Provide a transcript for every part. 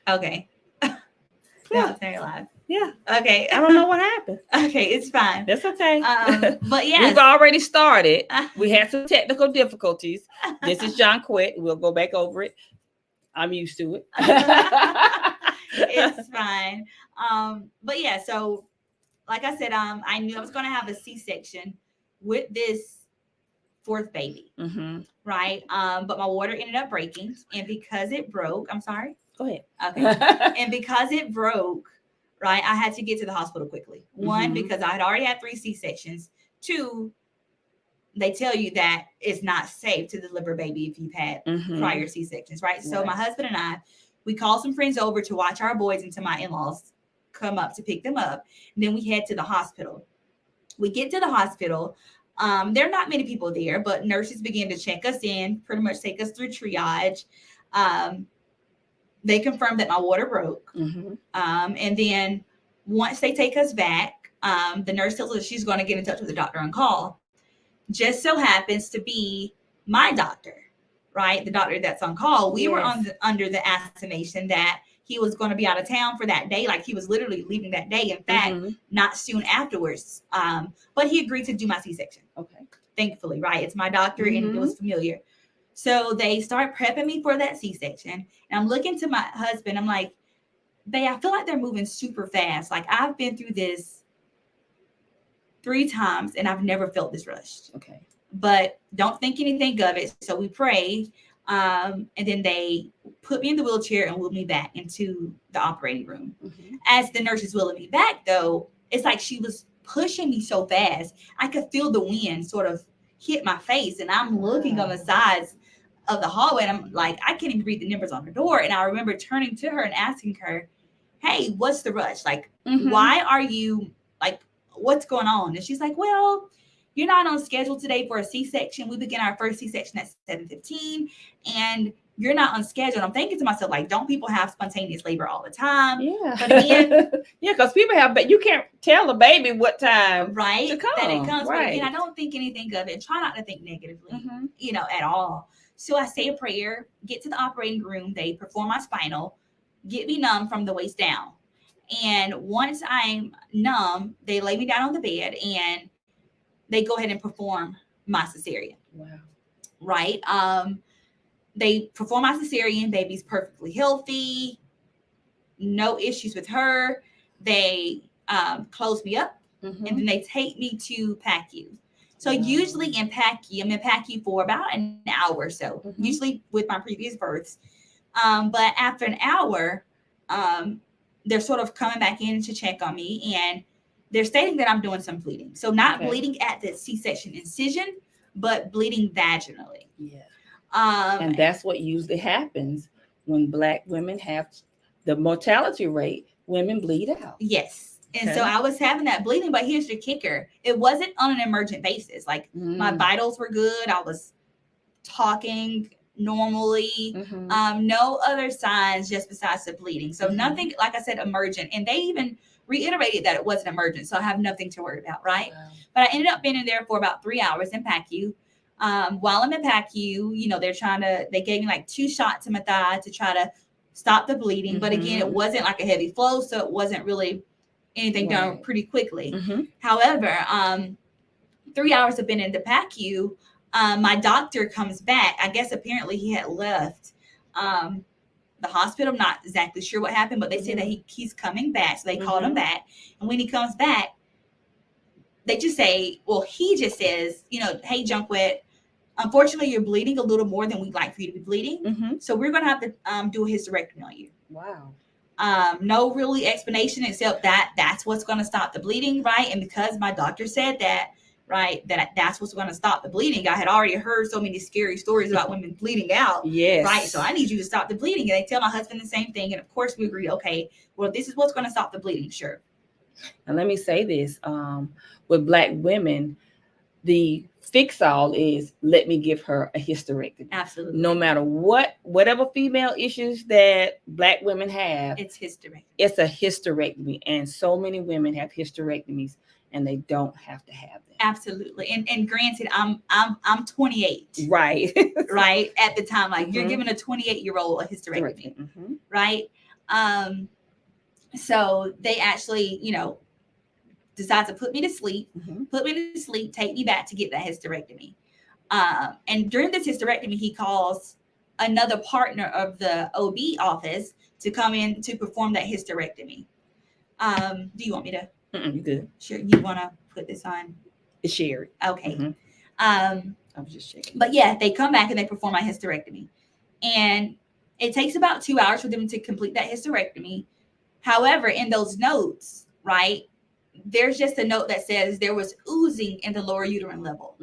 Okay. Yeah. That was very loud. Yeah. Okay. I don't know what happened. Okay, it's fine. That's okay. But yes. We've already started. We had some technical difficulties. This is Jonquettte. We'll go back over it. I'm used to it. It's fine. But yeah, so like I said, I knew I was gonna have a C-section with this fourth baby, Mm-hmm. right? But my water ended up breaking, and because it broke, I'm sorry. Go ahead. Okay. And because it broke, right, I had to get to the hospital quickly. One, Mhm. because I had already had 3 C-sections. Two, they tell you that it's not safe to deliver a baby if you've had Mhm. prior C-sections, right? So Right. my husband and I, we called some friends over to watch our boys until my in-laws come up to pick them up. And then we head to the hospital. We get to the hospital. There are not many people there, but nurses begin to check us in, pretty much take us through triage. Um, they confirmed that my water broke. Mhm. And then once they take us back, the nurse tells us she's going to get in touch with the doctor on call. Just so happens to be my doctor, right? The doctor that's on call. We were Yes. under the estimation that he was going to be out of town for that day. Like he was literally leaving that day. In fact, Mhm. not soon afterwards. But he agreed to do my C-section. Okay. Thankfully, right? It's my doctor and it was familiar. So they start prepping me for that C-section. And I'm looking to my husband. I'm like, I feel like they're moving super fast. Like I've been through this 3 times and I've never felt this rushed. Okay. But don't think anything of it. So we prayed. And then they put me in the wheelchair and wheeled me back into the operating room. Mhm. As the nurse is wheeling me back, though, it's like she was pushing me so fast. I could feel the wind sort of hit my face. And I'm looking on the sides of the hallway and I'm like, I can't even read the numbers on the door. And I remember turning to her and asking her, hey, what's the rush? Like, why are you like, what's going on? And she's like, well, you're not on schedule today for a C-section. We begin our first C-section at 7:15 and you're not on schedule. And I'm thinking to myself, like, don't people have spontaneous labor all the time? Yeah. But again, yeah, because people have, but you can't tell a baby what time right, to come. that it comes. Right. But again, I don't think anything of it. Try not to think negatively, Mhm. at all. So I say a prayer, get to the operating room. They perform my spinal, get me numb from the waist down. And once I'm numb, they lay me down on the bed and they go ahead and perform my cesarean. Wow. Right? They perform my cesarean. Baby's perfectly healthy, no issues with her. They close me up, and then they take me to PACU. So usually in PACU, I'm in PACU for about an hour or so, usually with my previous births. But after an hour, um, they're sort of coming back in to check on me, and they're stating that I'm doing some bleeding. So not bleeding at the C-section incision, but bleeding vaginally. Yeah. And that's what usually happens when Black women have the mortality rate. Women bleed out. Yes. And so I was having that bleeding, but here's the kicker. It wasn't on an emergent basis. Like my vitals were good. I was talking normally. No other signs just besides the bleeding. So nothing, like I said, emergent. And they even reiterated that it wasn't emergent. So I have nothing to worry about, right? Wow. But I ended up being in there for about 3 hours in PACU. While I'm in PACU, they gave me like 2 shots in my thigh to try to stop the bleeding. But again, it wasn't like a heavy flow. So it wasn't really anything done pretty quickly. However, 3 hours of being in the PACU, my doctor comes back. I guess apparently he had left the hospital. I'm not exactly sure what happened, but they said that he's coming back. So they called him back. And when he comes back, they just say, well, he just says, hey, Jonquettte, unfortunately, you're bleeding a little more than we'd like for you to be bleeding. So we're going to have to do a hysterectomy on you. Wow. No really explanation except that's what's going to stop the bleeding, right? And because my doctor said that, right, that's what's going to stop the bleeding. I had already heard so many scary stories about women bleeding out. Yes. Right. So I need you to stop the bleeding. And they tell my husband the same thing. And of course we agree, okay, well, this is what's going to stop the bleeding. Sure. And let me say this, with Black women, the fix all is let me give her a hysterectomy. Absolutely. No matter whatever female issues that Black women have, it's hysterectomy. It's a hysterectomy. And so many women have hysterectomies and they don't have to have them. Absolutely. And granted, I'm 28. Right. Right. At the time, like you're giving a 28-year-old a hysterectomy. Right. So they actually, decide to put me to sleep, take me back to get that hysterectomy. And during this hysterectomy, he calls another partner of the OB office to come in to perform that hysterectomy. Do you want me to? You good. Sure. You want to put this on? It's shared. Okay. I was just checking. But yeah, they come back and they perform my hysterectomy. And it takes about 2 hours for them to complete that hysterectomy. However, in those notes, right, there's just a note that says there was oozing in the lower uterine level.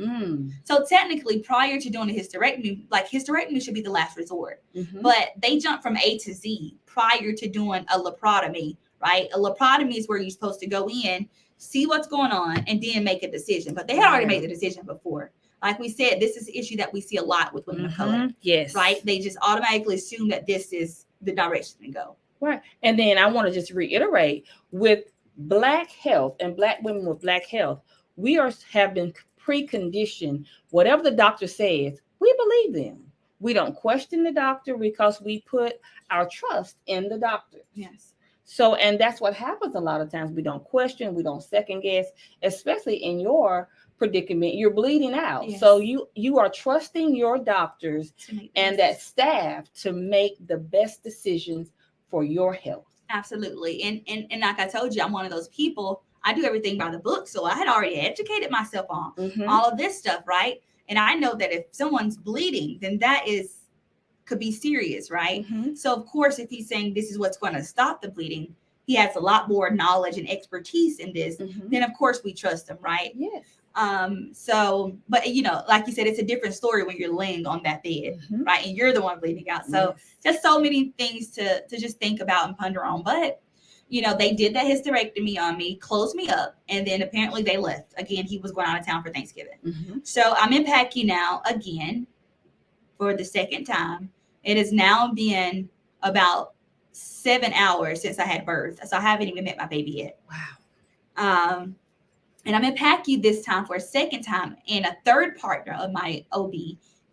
So technically, prior to doing a hysterectomy, like hysterectomy should be the last resort. But they jump from A to Z prior to doing a laparotomy, right? A laparotomy is where you're supposed to go in, see what's going on, and then make a decision. But they had already made the decision before. Like we said, this is an issue that we see a lot with women of color. Yes. Right? They just automatically assume that this is the direction to go. Right. And then I want to just reiterate, with Black health and Black women with Black health, we have been preconditioned. Whatever the doctor says, we believe them. We don't question the doctor because we put our trust in the doctor. Yes. So, and that's what happens a lot of times. We don't question, we don't second guess, especially in your predicament. You're bleeding out. Yes. So you are trusting your doctors and that staff to make the best decisions for your health. Absolutely. And like I told you, I'm one of those people. I do everything by the book. So I had already educated myself on all of this stuff, right? And I know that if someone's bleeding, then that could be serious, right? So of course, if he's saying this is what's going to stop the bleeding, he has a lot more knowledge and expertise in this, then of course we trust him, right? Yes. So, but like you said, it's a different story when you're laying on that bed, right? And you're the one bleeding out. So just so many things to just think about and ponder on. But, they did that hysterectomy on me, closed me up, and then apparently they left. Again, he was going out of town for Thanksgiving. So I'm in PACU now again for the second time. It has now been about 7 hours since I had birth. So I haven't even met my baby yet. Wow. And I'm in PACU this time for a second time. And a third partner of my OB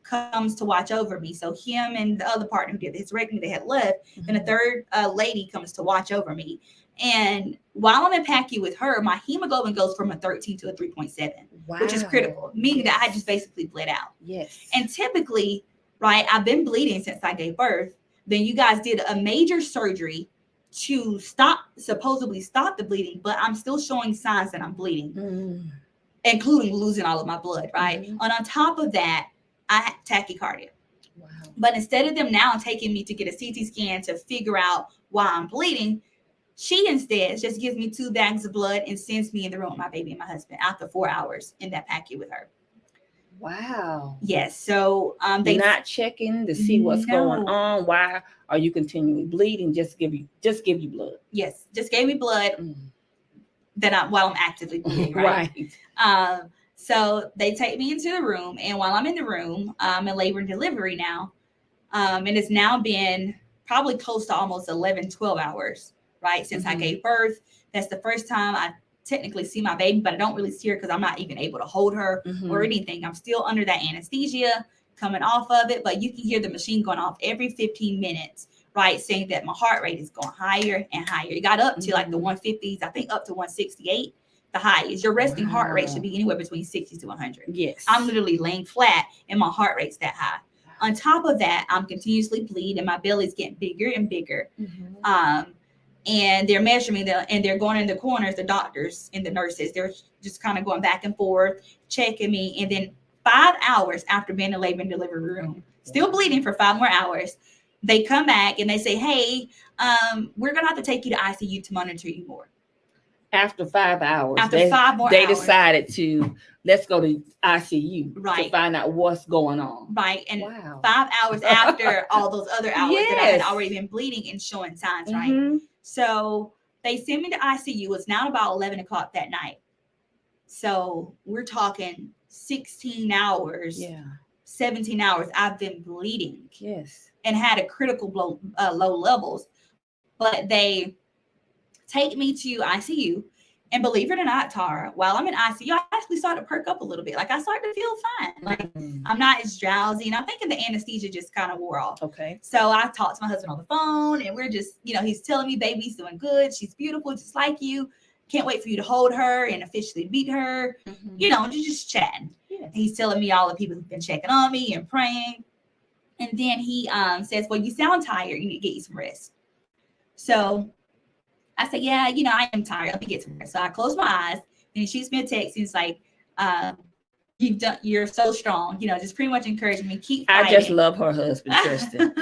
comes to watch over me. So him and the other partner who did the hysterectomy, they had left. And a third lady comes to watch over me. And while I'm in PACU with her, my hemoglobin goes from a 13 to a 3.7, which is critical, meaning that I just basically bled out. Yes. And typically, right, I've been bleeding since I gave birth. Then you guys did a major surgery to supposedly stop the bleeding, but I'm still showing signs that I'm bleeding, including losing all of my blood, right? And on top of that, I had tachycardia. Wow. But instead of them now taking me to get a CT scan to figure out why I'm bleeding, she instead just gives me 2 bags of blood and sends me in the room with my baby and my husband after 4 hours in that PACU with her. Wow. Yes. So they not checking to see what's going on. Why are you continually bleeding? Just give you blood. Yes, just gave me blood while I'm actively bleeding. Right. So they take me into the room, and while I'm in the room, I'm in labor and delivery now. And it's now been probably close to almost 11, 12 hours, right, since I gave birth. That's the first time I technically see my baby, but I don't really see her because I'm not even able to hold her or anything. I'm still under that anesthesia coming off of it, but you can hear the machine going off every 15 minutes, right? Saying that my heart rate is going higher and higher. It got up to like the 150s, I think up to 168. The highest. Your resting heart rate should be anywhere between 60 to 100. Yes. I'm literally laying flat and my heart rate's that high. On top of that, I'm continuously bleeding. My belly's getting bigger and bigger. And they're measuring me, and they're going in the corners, the doctors and the nurses. They're just kind of going back and forth, checking me. And then 5 hours after being in the labor and delivery room, still bleeding for 5 more hours, they come back and they say, hey, we're going to have to take you to ICU to monitor you more. After 5 hours. After 5 more they hours. decided to, let's go to ICU to find out what's going on. Right. And 5 hours after all those other hours that I had already been bleeding and showing signs, right? So they sent me to ICU. It's now about 11 o'clock that night. So we're talking 16 hours, 17 hours. I've been bleeding. Yes. And had a critical low levels. But they take me to ICU. And believe it or not, Tara, while I'm in ICU, I actually started to perk up a little bit. Like I started to feel fine. Like I'm not as drowsy. And I'm thinking the anesthesia just kind of wore off. Okay. So I talked to my husband on the phone and we're just, he's telling me baby's doing good. She's beautiful, just like you. Can't wait for you to hold her and officially meet her. Just chatting. Yeah. He's telling me all the people who've been checking on me and praying. And then he says, well, you sound tired. You need to get you some rest. So I said, yeah, I am tired. Let me get some rest. So I close my eyes. Then he shoots me a text. He's like, you're so strong. Just pretty much encouraging me. Keep fighting. I just love her husband, Tristan.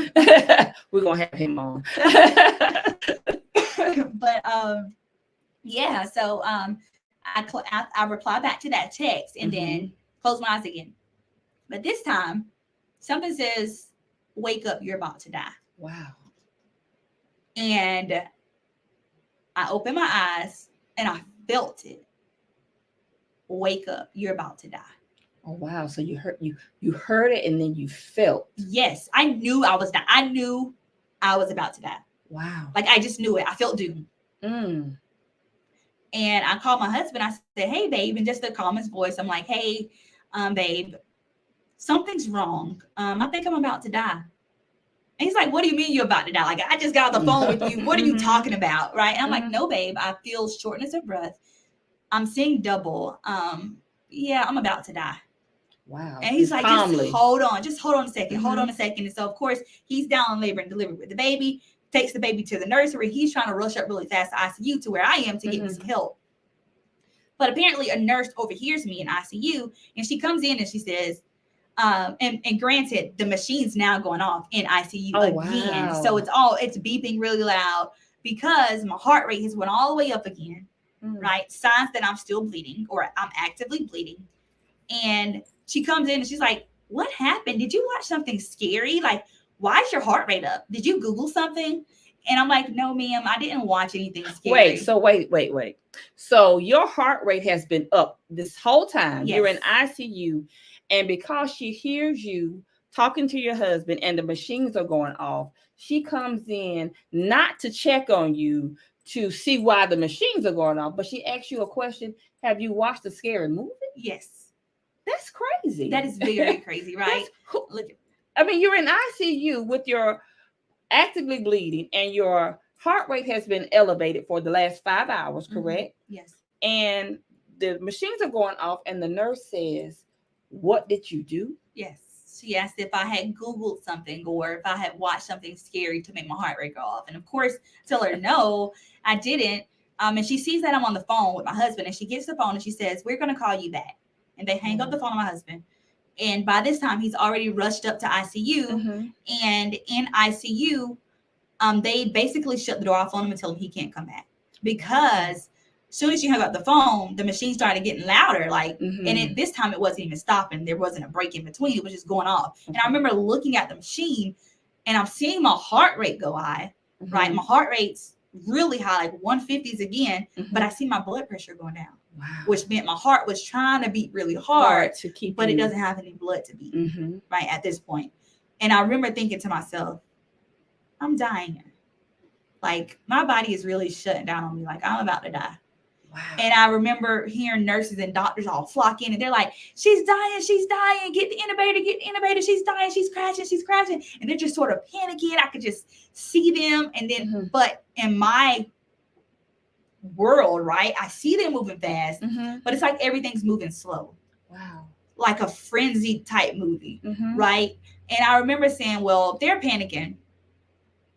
We're going to have him on. But yeah, so I reply back to that text and then close my eyes again. But this time, something says, wake up, you're about to die. Wow. And I opened my eyes and I felt it. Wake up, you're about to die. Oh wow. So you heard it and then you felt. Yes, I knew I was dying. I knew I was about to die. Wow. Like I just knew it. I felt doom. And I called my husband. I said, hey, babe, in just the calmest voice. I'm like, hey, babe, something's wrong. I think I'm about to die. And he's like, what do you mean you're about to die? Like, I just got on the phone with you. What are you talking about? Right. And I'm like, no, babe, I feel shortness of breath. I'm seeing double. Yeah, I'm about to die. Wow. And he's like, calmly. just hold on a second. Hold on a second. And so, of course, he's down in labor and delivery with the baby, takes the baby to the nursery. He's trying to rush up really fast to ICU to where I am to get me some help. But apparently a nurse overhears me in ICU and she comes in and she says, and granted, the machine's now going off in ICU again. Wow. So it's beeping really loud because my heart rate has went all the way up again, right? Signs that I'm still bleeding or I'm actively bleeding. And she comes in and she's like, what happened? Did you watch something scary? Like, why is your heart rate up? Did you Google something? And I'm like, no, ma'am, I didn't watch anything scary. Wait. So your heart rate has been up this whole time. Yes. You're in ICU. And because she hears you talking to your husband and the machines are going off, she comes in not to check on you to see why the machines are going off, but she asks you a question. Have you watched a scary movie? Yes. That's crazy. That is very crazy, right? I mean, you're in ICU with your actively bleeding and your heart rate has been elevated for the last 5 hours, correct? Yes. And the machines are going off and the nurse says, what did you do? Yes. She asked if I had Googled something or if I had watched something scary to make my heart rate go off. And of course, tell her, no, I didn't. And she sees that I'm on the phone with my husband and she gets the phone and she says, we're going to call you back. And they hang up the phone on my husband. And by this time, he's already rushed up to ICU. And in ICU, they basically shut the door off on him and tell him he can't come back. Because as soon as you hung up the phone, the machine started getting louder. And this time it wasn't even stopping. There wasn't a break in between. It was just going off. And I remember looking at the machine and I'm seeing my heart rate go high, right? My heart rate's really high, like 150s again. But I see my blood pressure going down. Wow. Which meant my heart was trying to beat really hard to keep but it doesn't have any blood to beat right at this point. And I remember thinking to myself, I'm dying. Like my body is really shutting down on me. Like I'm about to die. Wow. And I remember hearing nurses and doctors all flock in and they're like, she's dying. Get the intubator. She's dying. She's crashing. And they're just sort of panicking. I could just see them. And then, but in my world, right, I see them moving fast, but it's like everything's moving slow. Wow. Like a frenzy type movie, right? And I remember saying, well, if they're panicking,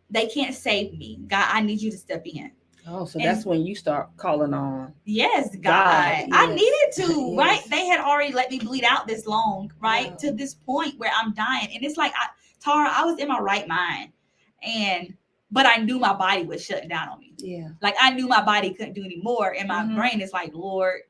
they can't save me. God, I need you to step in. Oh, so that's when you start calling on. Yes, God. Yes. I needed to, right? They had already let me bleed out this long, right? Wow. To this point where I'm dying. And it's like, Tara, I was in my right mind. But I knew my body was shutting down on me. Yeah. Like I knew my body couldn't do anymore. And my brain is like, Lord,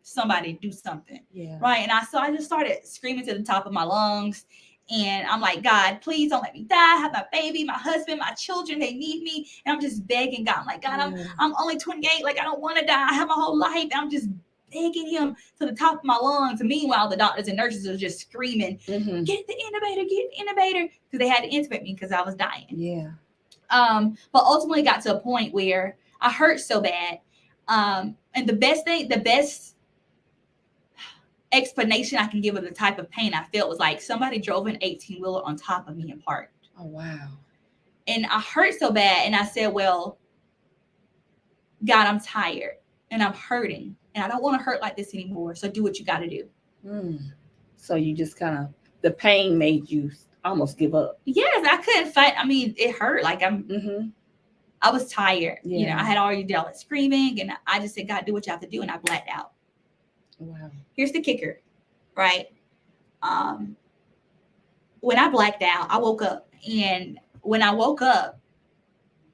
somebody do something. Yeah. Right. And I just started screaming to the top of my lungs. And I'm like, God, please don't let me die. I have my baby, my husband, my children, they need me. And I'm just begging God. I'm like, God, I'm only 28. Like, I don't want to die. I have my whole life. I'm just begging him to the top of my lungs. And meanwhile, the doctors and nurses are just screaming, get the intubator. Because they had to intubate me because I was dying. Yeah. But ultimately got to a point where I hurt so bad. And the best explanation I can give of the type of pain I felt was like somebody drove an 18-wheeler on top of me and parked. Oh, wow. And I hurt so bad. And I said, well, God, I'm tired and I'm hurting and I don't want to hurt like this anymore. So do what you got to do. So you just kind of, the pain made you almost give up. Yes, I couldn't fight. I mean, it hurt. Like I was tired. Yeah. You know, I had already dealt with screaming and I just said, God, do what you have to do. And I blacked out. Wow. Here's the kicker, right? When I blacked out, I woke up. And when I woke up,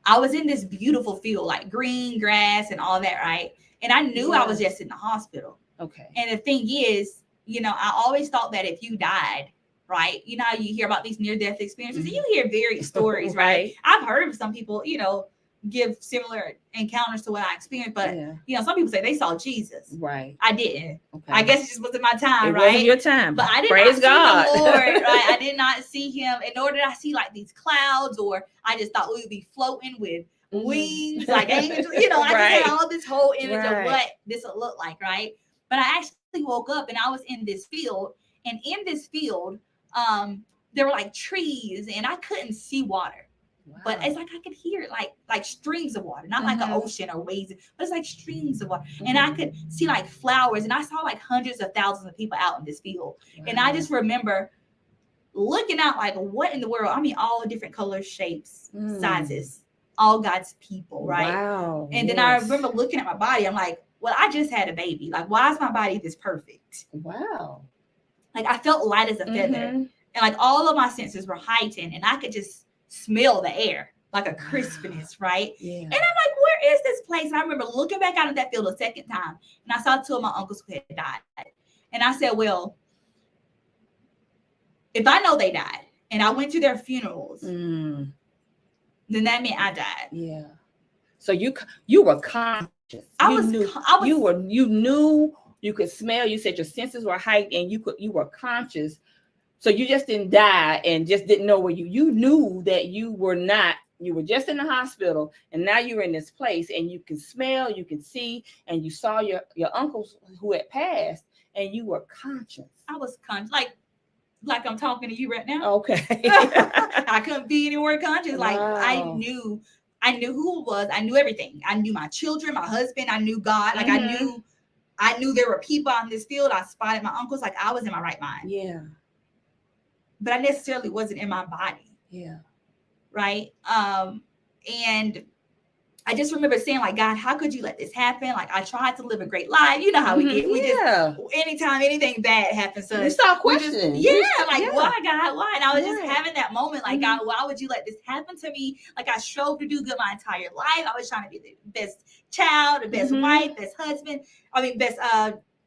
I was in this beautiful field, like green grass and all that, right? And I knew I was just in the hospital. Okay. And the thing is, you know, I always thought that if you died, right? You know how you hear about these near-death experiences? You hear various stories, right? I've heard of some people, you know, give similar encounters to what I experienced, but you know, some people say they saw Jesus. Right. I didn't. Okay. I guess it just wasn't my time, it right? Wasn't your time. But I did Praise not God. see the Lord, right? I did not see him, and nor did I see like these clouds, or I just thought we would be floating with wings, like angels. You know, I just had all this whole image of what this would look like, right? But I actually woke up and I was in this field, and in this field, there were like trees, and I couldn't see water. Wow. But it's like I could hear it like streams of water, not like an ocean or waves, but it's like streams of water. And I could see like flowers, and I saw like hundreds of thousands of people out in this field. Wow. And I just remember looking out like, what in the world? I mean, all different colors, shapes, sizes, all God's people, right? Wow. And then I remember looking at my body. I'm like, well, I just had a baby. Like, why is my body this perfect? Wow. Like, I felt light as a feather. And like all of my senses were heightened, and I could just smell the air, like a crispness, right? Yeah. And I'm like, where is this place? And I remember looking back out of that field a second time, and I saw two of my uncles who had died. And I said, well, if I know they died and I went to their funerals, then that meant I died. Yeah. So you were conscious. You knew, you could smell. You said your senses were heightened, and you were conscious. So you just didn't die and just didn't know where you knew that you were not, you were just in the hospital, and now you're in this place, and you can smell, you can see, and you saw your uncles who had passed, and you were conscious. I was conscious, like I'm talking to you right now. Okay. I couldn't be any more conscious. Like I knew who it was. I knew everything. I knew my children, my husband. I knew God. Like I knew there were people out in this field. I spotted my uncles. Like I was in my right mind. Yeah. But I necessarily wasn't in my body. Yeah. Right. And I just remember saying, like, God, how could you let this happen? Like, I tried to live a great life. You know how we get. We just, anytime anything bad happens to us, we start questioning. Why, God? Why? And I was just having that moment, like, God, why would you let this happen to me? Like, I strove to do good my entire life. I was trying to be the best child, the best wife, best husband. I mean, best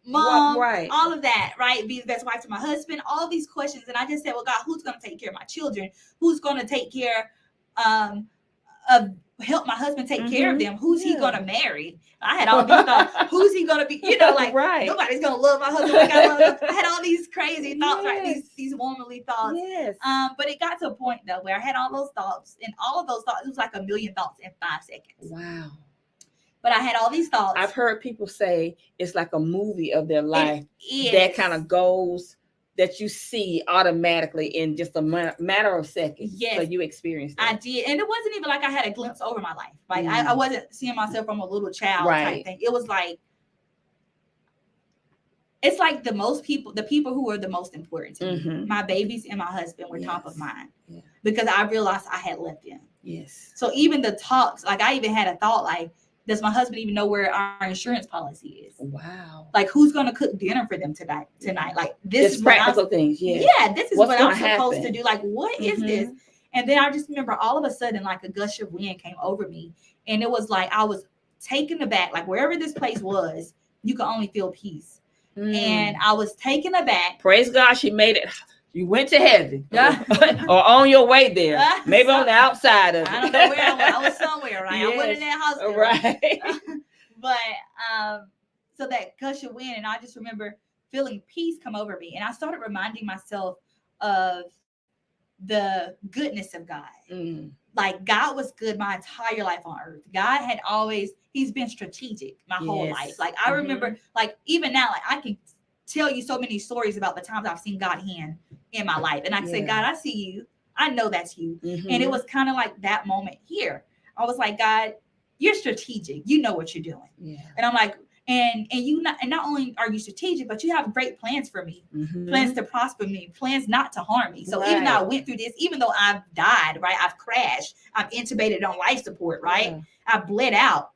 mom, all of that, right? Be the best wife to my husband, all these questions. And I just said, well, God, who's going to take care of my children? Who's going to take care of help my husband take care of them? Who's he going to marry? I had all these thoughts. Who's he going to be? You know, like nobody's going to love my husband like I love him. I had all these crazy thoughts, right? These womanly thoughts. Yes. But it got to a point though where I had all those thoughts, and all of those thoughts, it was like a million thoughts in 5 seconds. Wow. But I had all these thoughts. I've heard people say it's like a movie of their life that kind of goes, that you see automatically in just a matter of seconds. Yes. So you experienced that. I did. And it wasn't even like I had a glimpse over my life. Like I wasn't seeing myself from a little child type thing. It was like, it's like the people who were the most important to me, my babies and my husband were top of mind because I realized I had left them. Yes. So even the talks, like I even had a thought like, does my husband even know where our insurance policy is? Wow. Like who's going to cook dinner for them tonight? Like this is practical things. Yeah. Yeah. This is what I'm supposed to do. Like, what is this? And then I just remember all of a sudden, like a gush of wind came over me. And it was like, I was taken aback, like wherever this place was, you could only feel peace. And I was taken aback. Praise God. She made it. You went to heaven or on your way there, maybe on the outside of it. I don't know where I went. I was somewhere, right? Yes. I wasn't in that hospital. Right. But so that gush of wind, and I just remember feeling peace come over me. And I started reminding myself of the goodness of God. like God was good my entire life on earth. God had always, he's been strategic my whole life. Like I remember, like even now, like I can tell you so many stories about the times I've seen God's hand in my life. And I say, God, I see you. I know that's you. And it was kind of like that moment here. I was like, God, you're strategic. You know what you're doing. And I'm like, and not only are you strategic, but you have great plans for me, plans to prosper me, plans not to harm me. So even though I went through this, even though I've died, right, I've crashed, I'm intubated on life support, right, I've bled out,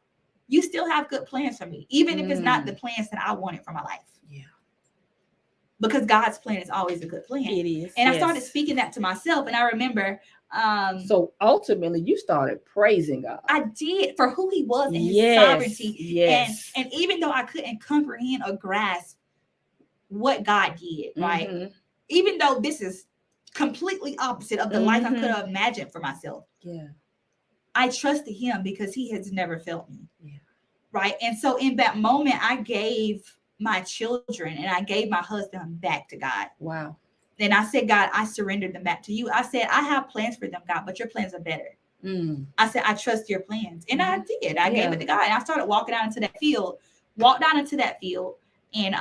you still have good plans for me, even if it's not the plans that I wanted for my life. Because God's plan is always a good plan. It is. And I started speaking that to myself, and I remember. So ultimately, you started praising God. I did, for who He was and His sovereignty. And even though I couldn't comprehend or grasp what God did, right? Even though this is completely opposite of the life I could have imagined for myself. I trusted Him because He has never failed me. Right. And so in that moment, I gave my children and I gave my husband back to God. Wow. And I said, God, I surrendered them back to you. I said, I have plans for them, God, but your plans are better. I said, I trust your plans. And I did. I gave it to God. And I started walking out into that field, And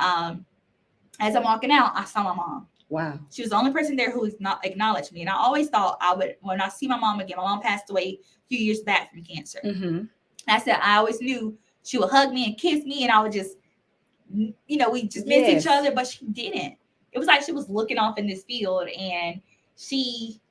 as I'm walking out, I saw my mom. Wow. She was the only person there who was not acknowledged me. And I always thought I would, when I see my mom again, my mom passed away a few years back from cancer. I said, I always knew she would hug me and kiss me. And I would just, we just miss each other, but she didn't. It was like she was looking off in this field and she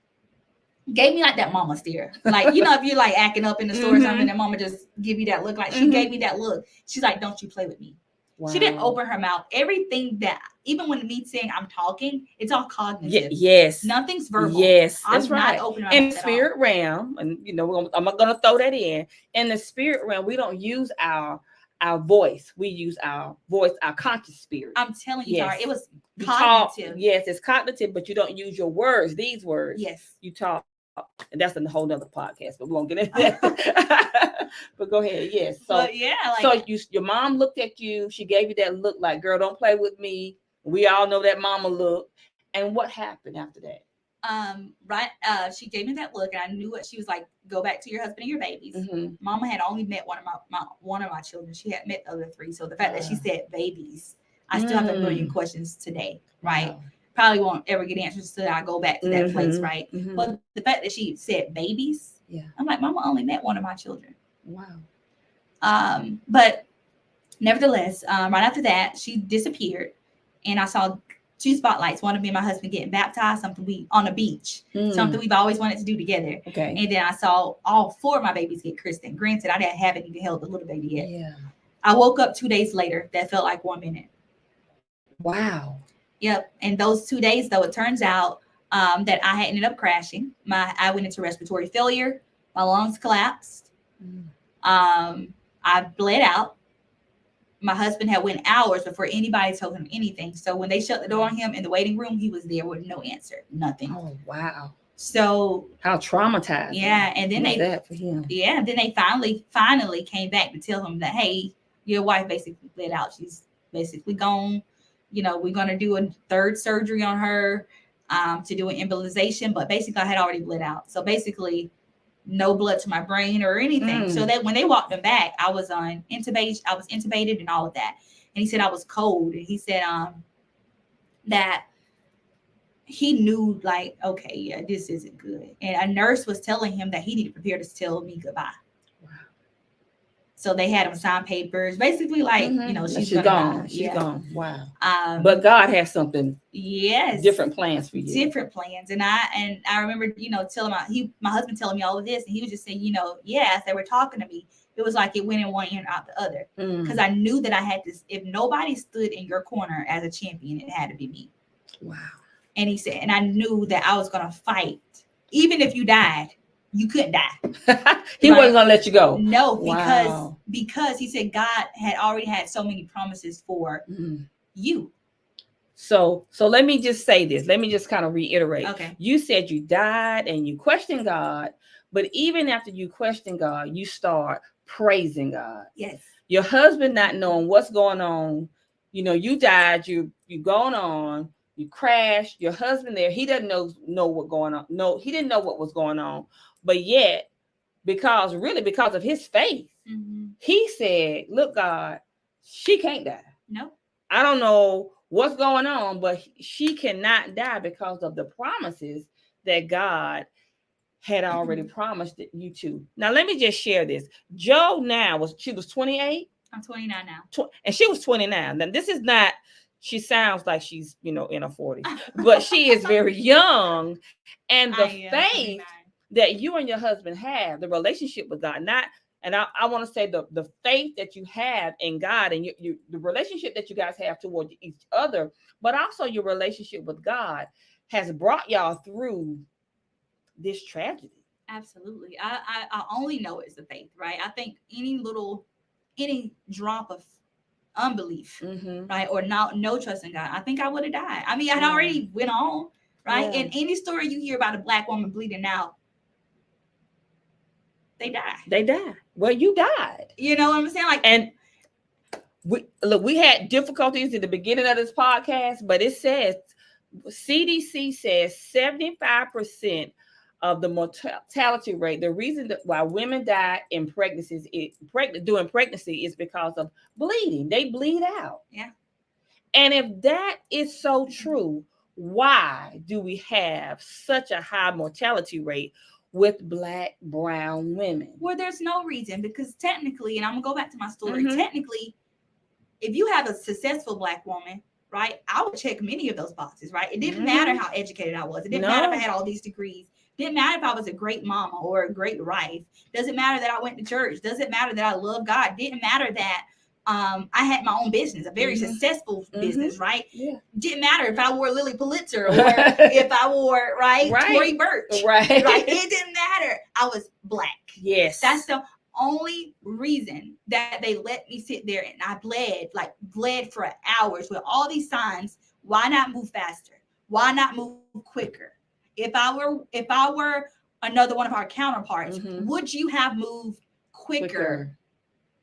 gave me like that mama stare. Like, if you're like acting up in the store or something, and mama just give you that look, like she gave me that look. She's like, don't you play with me. Wow. She didn't open her mouth. Everything that, even when me saying I'm talking, it's all cognitive. Yes. Nothing's verbal. Yes, that's right. Not opening my in mouth the spirit realm, and I'm going to throw that in. In the spirit realm, we don't use our voice. We use our voice, our conscious spirit. I'm telling you, Tara, it was cognitive. It's cognitive, but you don't use your words. These words. Yes. You talk. And that's a whole nother podcast, but we won't get into that. But go ahead. Yes. So your mom looked at you. She gave you that look like, girl, don't play with me. We all know that mama look. And what happened after that? She gave me that look, and I knew what she was like. Go back to your husband and your babies. Mama had only met one of my children. She had met the other three. So the fact that she said babies, I still have a million questions today, right? Wow. Probably won't ever get answers until I go back to that place, right? But the fact that she said babies, I'm like, Mama only met one of my children. Wow. But nevertheless, right after that, she disappeared, and I saw 2 spotlights. One of me and my husband getting baptized, something we on a beach, something we've always wanted to do together. Okay. And then I saw all 4 of my babies get christened. Granted, I haven't even held the little baby yet. Yeah. I woke up 2 days later. That felt like 1 minute. Wow. Yep. And those 2 days, though, it turns out that I had ended up crashing. I went into respiratory failure. My lungs collapsed. I bled out. My husband had went hours before anybody told him anything. So when they shut the door on him in the waiting room, he was there with no answer, nothing. Oh, wow. So how traumatizing. Yeah. And then that for him. Yeah. And then they finally came back to tell him that, hey, your wife basically bled out. She's basically gone. We're going to do a 3rd surgery on her to do an embolization. But basically I had already bled out. So basically no blood to my brain or anything. So that when they walked him back, I was on intubation. I was intubated and all of that. And he said I was cold. And he said that he knew, like, okay, yeah, this isn't good. And a nurse was telling him that he needed to prepare to tell me goodbye. Wow. So they had him sign papers, basically like, she's gone. She's gone. Wow. But God has something. Yes. Different plans for you. Different plans. And I remember, telling my husband telling me all of this, and he was just saying, as they were talking to me, it was like it went in one ear and out the other. Because I knew that I had this, if nobody stood in your corner as a champion, it had to be me. Wow. And he said, and I knew that I was going to fight. Even if you died, you couldn't die. He wasn't going to let you go. No, because he said God had already had so many promises for you. So let me just say this. Let me just kind of reiterate. Okay. You said you died and you questioned God, but even after you question God, you start praising God. Yes. Your husband not knowing what's going on. You died, you going on, you crashed, your husband there, he doesn't know what's going on. No, he didn't know what was going on. But yet, because of his faith, he said, look, God, she can't die. No. I don't know what's going on, but she cannot die because of the promises that God had already promised you to. Now, let me just share this. Joe she was 28. I'm 29 now. And she was 29. Now, this is not, she sounds like she's, in her 40s, but she is very young. And the faith that you and your husband have, the relationship with God, and I want to say the faith that you have in God and the relationship that you guys have toward each other, but also your relationship with God has brought y'all through this tragedy. Absolutely. I only know it's the faith, right? I think any drop of unbelief, right, or no trust in God, I think I would have died. I mean, I'd already went on, right? And any story you hear about a Black woman bleeding out, they die. Well, you died. You know what I'm saying? And we had difficulties at the beginning of this podcast, but it says CDC says 75% of the mortality rate, the reason why women die in during pregnancy is because of bleeding. They bleed out. Yeah. And if that is so true, why do we have such a high mortality rate with Black, brown women? Well, there's no reason, because technically, and I'm gonna go back to my story, technically, if you have a successful Black woman, right, I would check many of those boxes, right? It didn't matter how educated I was. It didn't matter if I had all these degrees. Didn't matter if I was a great mama or a great wife. Doesn't matter that I went to church. Doesn't matter that I love God. Didn't matter that I had my own business, a very successful business, right? Yeah. Didn't matter if I wore Lily Pulitzer or if I wore, Tory Burch. Right. It didn't matter. I was Black. Yes. That's the only reason that they let me sit there, and I bled for hours with all these signs. Why not move faster? Why not move quicker? If I were another one of our counterparts, would you have moved quicker?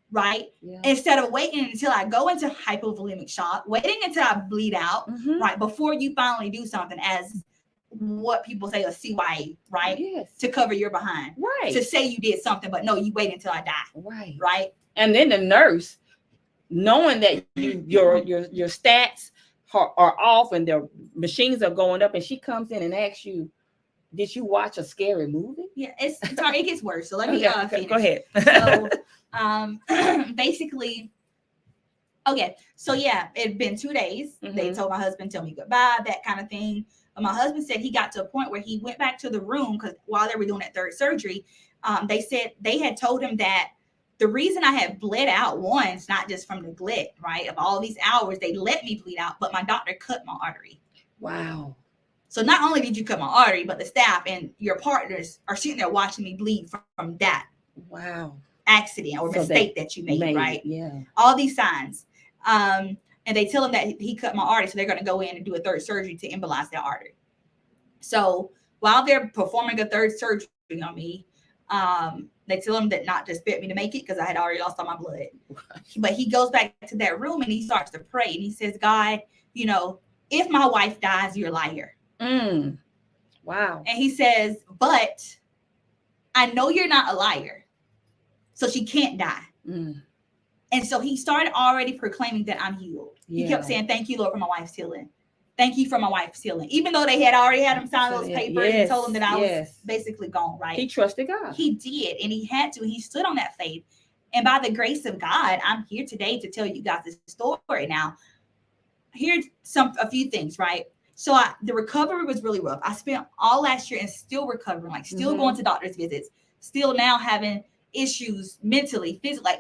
Right? Yeah. Instead of waiting until I go into hypovolemic shock, waiting until I bleed out, right, before you finally do something, as what people say, a CYA, right? Yes. To cover your behind. Right. To say you did something, but no, you wait until I die. Right. Right. And then the nurse, knowing that your stats are off and their machines are going up, and she comes in and asks you, did you watch a scary movie? Yeah, it gets worse. So let me finish. Go ahead. So basically, okay. So yeah, it'd been 2 days. They told my husband, tell me goodbye, that kind of thing. But my husband said he got to a point where he went back to the room, because while they were doing that third surgery, they said they had told him that the reason I had bled out, it's not just from neglect, right? Of all these hours, they let me bleed out, but my doctor cut my artery. Wow. So not only did you cut my artery, but the staff and your partners are sitting there watching me bleed from that accident or mistake that you made, right? Yeah. All these signs. And they tell him that he cut my artery, so they're going to go in and do a third surgery to embolize that artery. So while they're performing a third surgery on me, they tell him that not to expect me to make it, because I had already lost all my blood. But he goes back to that room and he starts to pray, and he says, God, if my wife dies, you're a liar. Wow. And he says, but I know you're not a liar, so she can't die. And so he started already proclaiming that I'm healed. He kept saying, thank you, Lord, for my wife's healing. Thank you for my wife's healing. Even though they had already had him sign those papers and told him that I was basically gone, right? He trusted God. He did, and he had to. He stood on that faith. And by the grace of God, I'm here today to tell you guys this story. Now, here's a few things, right? So the recovery was really rough. I spent all last year and still recovering, still going to doctor's visits, still now having issues mentally, physically.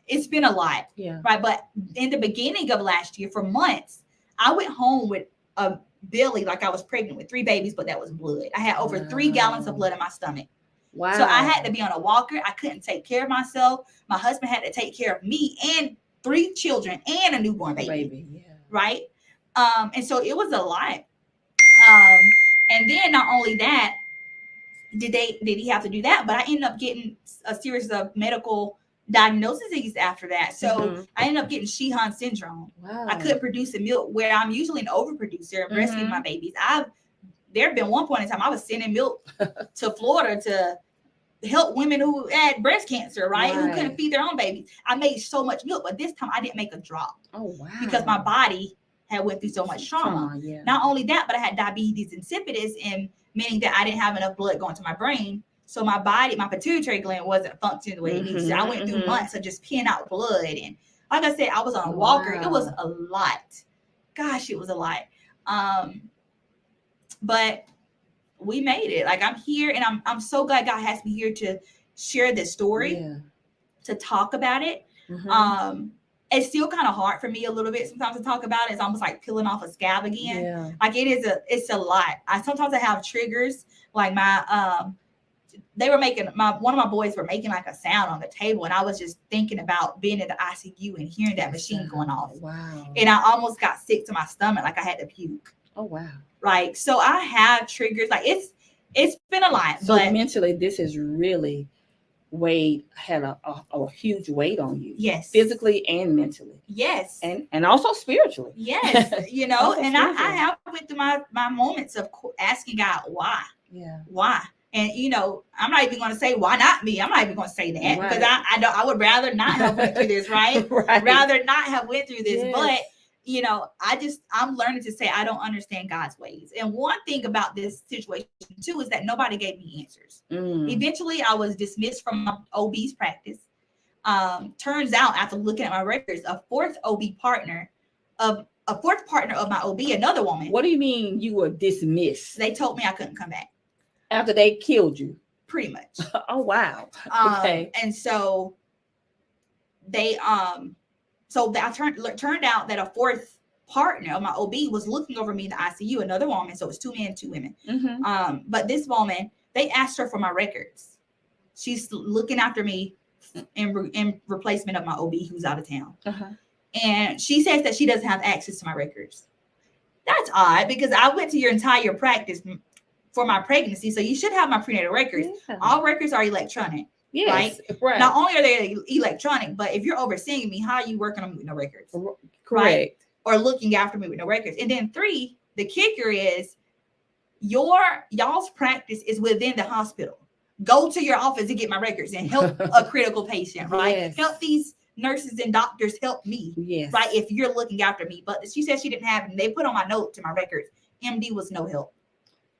It's been a lot, right? But in the beginning of last year, for months, I went home with a belly like I was pregnant with 3 babies, but that was blood. I had over 3 gallons of blood in my stomach. Wow. So I had to be on a walker. I couldn't take care of myself. My husband had to take care of me and 3 children and a newborn baby. Right? And so it was a lot. And then not only that, did he have to do that, but I ended up getting a series of medical diagnoses after that. So I ended up getting Sheehan syndrome. Wow. I couldn't produce the milk, where I'm usually an overproducer and breastfeeding my babies. There have been one point in time I was sending milk to Florida to help women who had breast cancer, right? Who couldn't feed their own babies. I made so much milk, but this time I didn't make a drop. Oh, wow. Because my body had went through so much trauma. Yeah. Not only that, but I had diabetes insipidus, and meaning that I didn't have enough blood going to my brain. So my body, my pituitary gland wasn't functioning the way it needs to. I went through months of just peeing out blood. And like I said, I was on a walker. It was a lot. Gosh, it was a lot. But we made it. Like, I'm here, and I'm so glad God has me here to share this story, to talk about it. It's still kind of hard for me a little bit sometimes to talk about it. It's almost like peeling off a scab again. Like, it's a lot. Sometimes I have triggers. Like they were making one of my boys were making like a sound on the table, and I was just thinking about being in the ICU and hearing that machine going off. Wow. And I almost got sick to my stomach, like I had to puke. Oh, wow. Right. So I have triggers. Like, it's been a lot. So but mentally, this has really had a huge weight on you. Yes. Physically and mentally. Yes. And also spiritually. Yes. And I have went through my moments of asking God why. Yeah. Why? And I'm not even going to say why not me. I'm not even going to say that, because I would rather not have went through this, right? Rather not have went through this. But I'm learning to say I don't understand God's ways. And one thing about this situation too is that nobody gave me answers. Eventually, I was dismissed from my OB's practice. Turns out, after looking at my records, a fourth partner of my OB, another woman. What do you mean you were dismissed? They told me I couldn't come back. After they killed you? Pretty much. Oh, wow. Okay. And so they turned out that a fourth partner of my OB was looking over me in the ICU, another woman. So it was 2 men, 2 women. But this woman, they asked her for my records. She's looking after me in replacement of my OB who's out of town. And she says that she doesn't have access to my records. That's odd, because I went to your entire practice for my pregnancy, so you should have my prenatal records. All records are electronic. Yes, right. Not only are they electronic, but if you're overseeing me, how are you working on me with no records? Correct. Right? Or looking after me with no records. And then 3, the kicker is y'all's practice is within the hospital. Go to your office to get my records and help a critical patient, right? Yes. Help these nurses and doctors, help me, right? If you're looking after me. But she said she didn't have it. They put on my note to my records, MD was no help.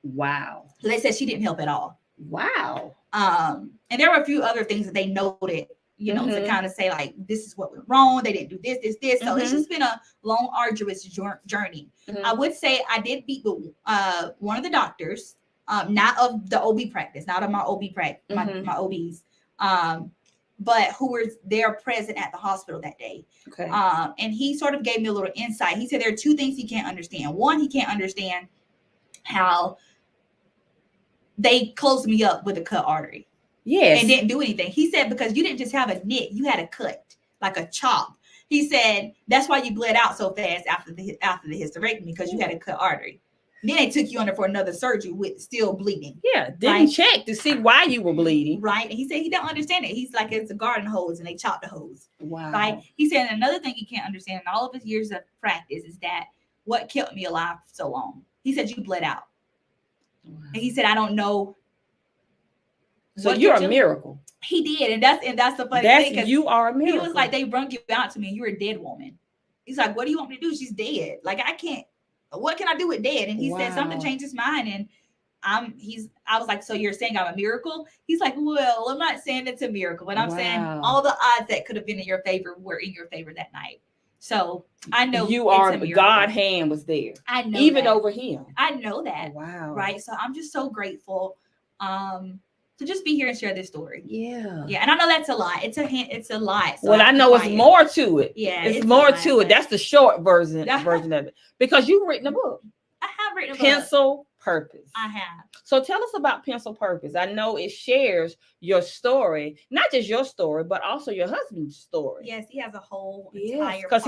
Wow. So they said she didn't help at all. Wow. And there were a few other things that they noted, to kind of say, like, this is what went wrong. They didn't do this. So it's just been a long, arduous journey. I would say I did meet with one of the doctors, not of the OB practice, not of my OB practice, my OBs, but who were there present at the hospital that day. Okay. And he sort of gave me a little insight. He said there are 2 things he can't understand. One, he can't understand how they closed me up with a cut artery. Yes. And didn't do anything. He said, because you didn't just have a nick, you had a cut, like a chop. He said, that's why you bled out so fast after the hysterectomy, because you had a cut artery. Then they took you under for another surgery with still bleeding. Yeah, didn't check to see why you were bleeding. Right. And he said he don't understand it. He's like, it's a garden hose and they chopped the hose. Wow. Right. He said another thing he can't understand in all of his years of practice is that what kept me alive for so long. He said, you bled out. Wow. And he said, I don't know. So you're a miracle. He did. And that's the funny thing. You are a miracle. He was like, they brung you out to me. You're a dead woman. He's like, what do you want me to do? She's dead. Like, I can't. What can I do with dead? And he said something changed his mind. And I was like, so you're saying I'm a miracle? He's like, well, I'm not saying it's a miracle, but I'm saying all the odds that could have been in your favor were in your favor that night. So I know God's hand was there. I know even over him. I know that. Oh, wow. Right. So I'm just so grateful to just be here and share this story. Yeah. Yeah. And I know that's a lot. It's a lot. So well, I know it's more to it. Yeah. It's more to it. That's the short version of it. Because you've written a book. I have written a book. Pencil Purpose. I have. So tell us about Pencil Purpose. I know it shares your story, not just your story, but also your husband's story. Yes, he has a whole entire because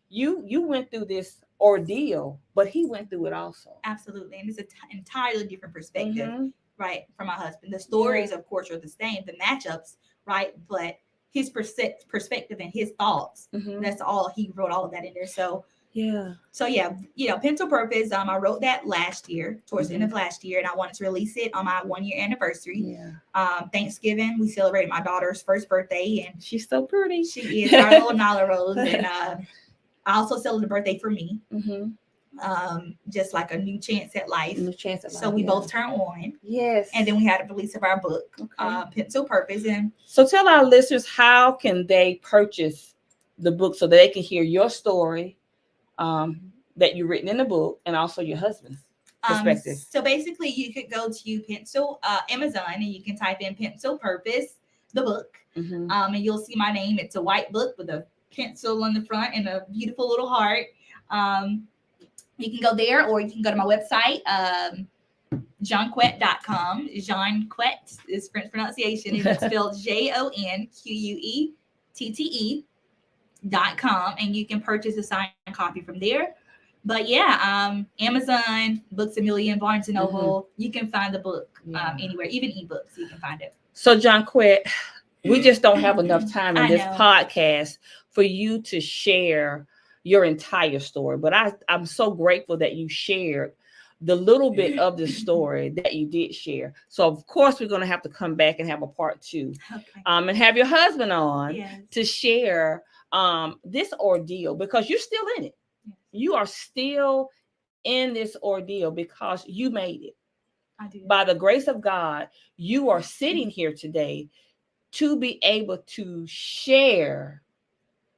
you went through this ordeal, but he went through it also. Absolutely. And it's an entirely different perspective, right, from my husband. The stories, of course, are the same, the matchups, right? But his perspective and his thoughts, that's all, he wrote all of that in there. So Yeah. So yeah, Pencil Purpose. I wrote that last year, towards the end of last year, and I wanted to release it on my 1 year anniversary. Yeah. Thanksgiving, we celebrated my daughter's first birthday, and She's so pretty. she is our little Nala Rose. And I also celebrated a birthday for me. Just like a new chance at life. New chance at life. So we both turned on. Yes. And then we had a release of our book, Pencil Purpose. And so tell our listeners, how can they purchase the book so that they can hear your story that you've written in the book, and also your husband's perspective? So basically, you could go to Amazon, and you can type in Pencil Purpose, the book, and you'll see my name. It's a white book with a pencil on the front and a beautiful little heart. You can go there, or you can go to my website, Jonquettte.com. Jonquettte is French pronunciation, and it's spelled JONQUETTE.com, and you can purchase a signed copy from there. But yeah, Amazon, Books A Million, Barnes and Noble, you can find the book anywhere, even ebooks, you can find it. So Jonquettte, we just don't have enough time in this podcast for you to share your entire story. But I'm so grateful that you shared the little bit of the story that you did share. So of course we're going to have to come back and have a part 2, and have your husband on to share this ordeal, because you're still in it. You are still in this ordeal because you made it. I do. By the grace of God, you are sitting here today to be able to share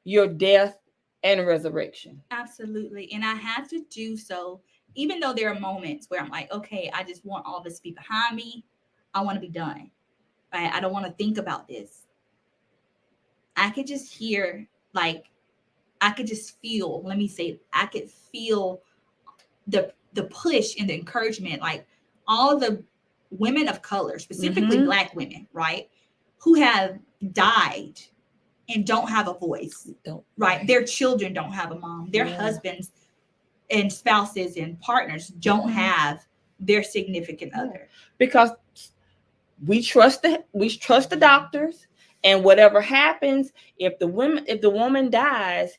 your death and resurrection. Absolutely. And I had to do so, even though there are moments where I'm like, okay, I just want all this to be behind me. I want to be done. Right? I don't want to think about this. I could just hear, like, I could just feel, let me say, I could feel the push and the encouragement, like all the women of color, specifically Black women, right, who have died and don't have a voice, right? Their children don't have a mom. Their husbands and spouses and partners don't have their significant other. Because we trust the doctors, and whatever happens, if the woman dies,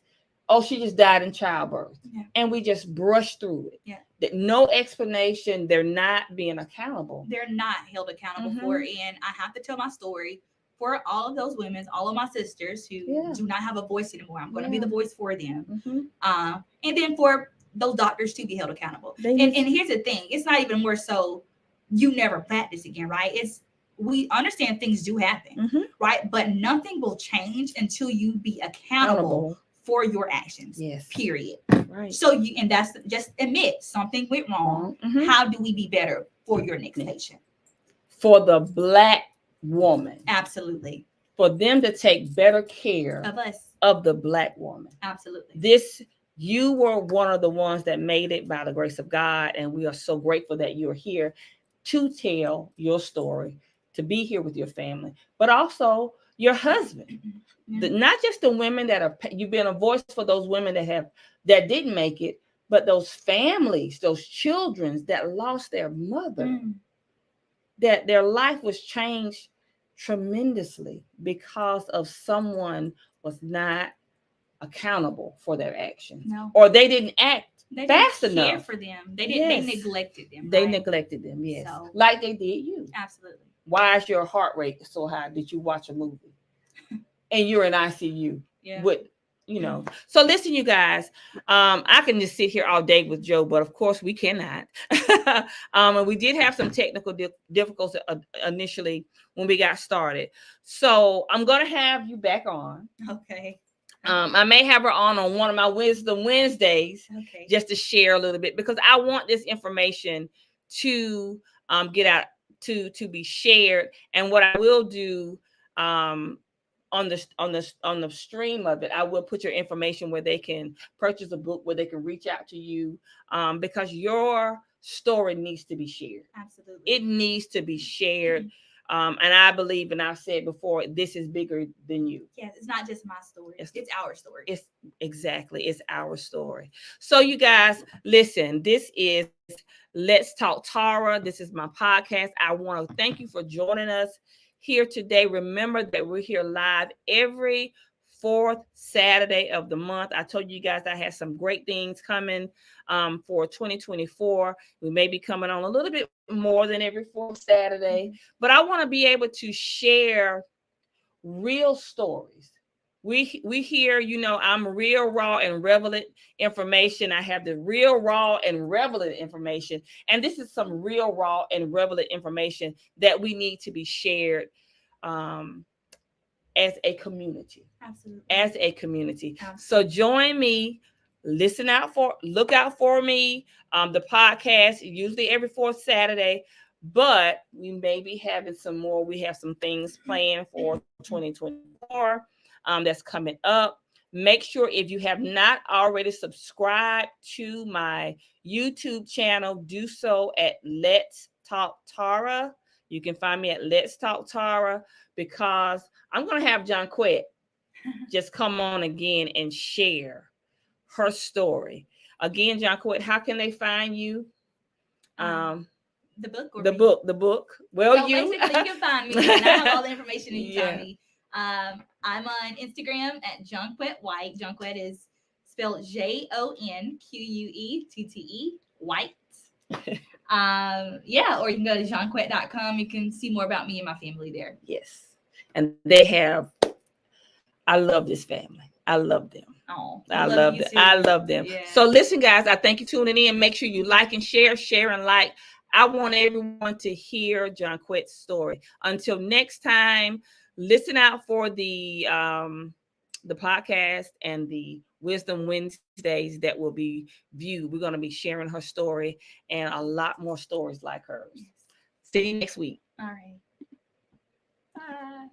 oh, she just died in childbirth, and we just brush through it. No explanation. They're not being accountable. They're not held accountable for it. And I have to tell my story for all of those women, all of my sisters who do not have a voice anymore. I'm going to be the voice for them. And then for those doctors to be held accountable. And here's the thing. It's not even more so you never practice again, right? We understand things do happen, right? But nothing will change until you be accountable for your actions. Period. Right. So and that's just admit something went wrong. How do we be better for your next patient? For the Black woman. Absolutely. For them to take better care of us, of the Black woman. Absolutely. You were one of the ones that made it by the grace of God, and we are so grateful that you're here to tell your story, to be here with your family, but also your husband. Not just the women you've been a voice for those women that didn't make it, but those families, those children that lost their mother, that their life was changed tremendously because of someone was not accountable for their actions, or they didn't act fast enough. Care for them. They didn't. They neglected them. They neglected them. Yes, like they did you. Absolutely. Why is your heart rate so high? Did you watch a movie and you're in ICU? With So listen, you guys. I can just sit here all day with Joe, but of course we cannot. And we did have some technical difficulties initially when we got started. So I'm gonna have you back on. Okay. I may have her on one of my Wisdom Wednesdays, just to share a little bit, because I want this information to get out, to be shared. And what I will do on the stream of it, I will put your information where they can purchase a book, where they can reach out to you, because your story needs to be shared. Absolutely, it needs to be shared. And I believe, and I've said before, this is bigger than you. Yes, it's not just my story. It's our story. It's our story. So you guys, listen, this is Let's Talk Tara. This is my podcast. I want to thank you for joining us here today. Remember that we're here live every fourth Saturday of the month. I told you guys I had some great things coming for 2024. We may be coming on a little bit more than every fourth Saturday, but I want to be able to share real stories. We hear, I'm real, raw, and relevant information. I have the real, raw, and relevant information. And this is some real, raw, and relevant information that we need to be shared as a community. Absolutely. As a community. Absolutely. So join me. Look out for me. The podcast, usually every fourth Saturday. But we may be having some more. We have some things planned for 2024 that's coming up. Make sure if you have not already subscribed to my YouTube channel, do so at Let's Talk Tara. You can find me at Let's Talk Tara, because I'm going to have Jonquettte just come on again and share her story. Again, Jonquettte, how can they find you? The book. The book. Well, so basically, you can find me, and I have all the information you can find me. I'm on Instagram at Jonquettte White. Jonquettte is spelled JONQUETTE White. Or you can go to jonquettte.com. You can see more about me and my family there. Yes. And I love this family. I love them. Oh, I love them. I love them. Yeah. So listen, guys, I thank you for tuning in. Make sure you like and share and like. I want everyone to hear Jonquette's story. Until next time, listen out for the podcast and the Wisdom Wednesdays that will be viewed. We're going to be sharing her story and a lot more stories like hers. See you next week. All right. Bye.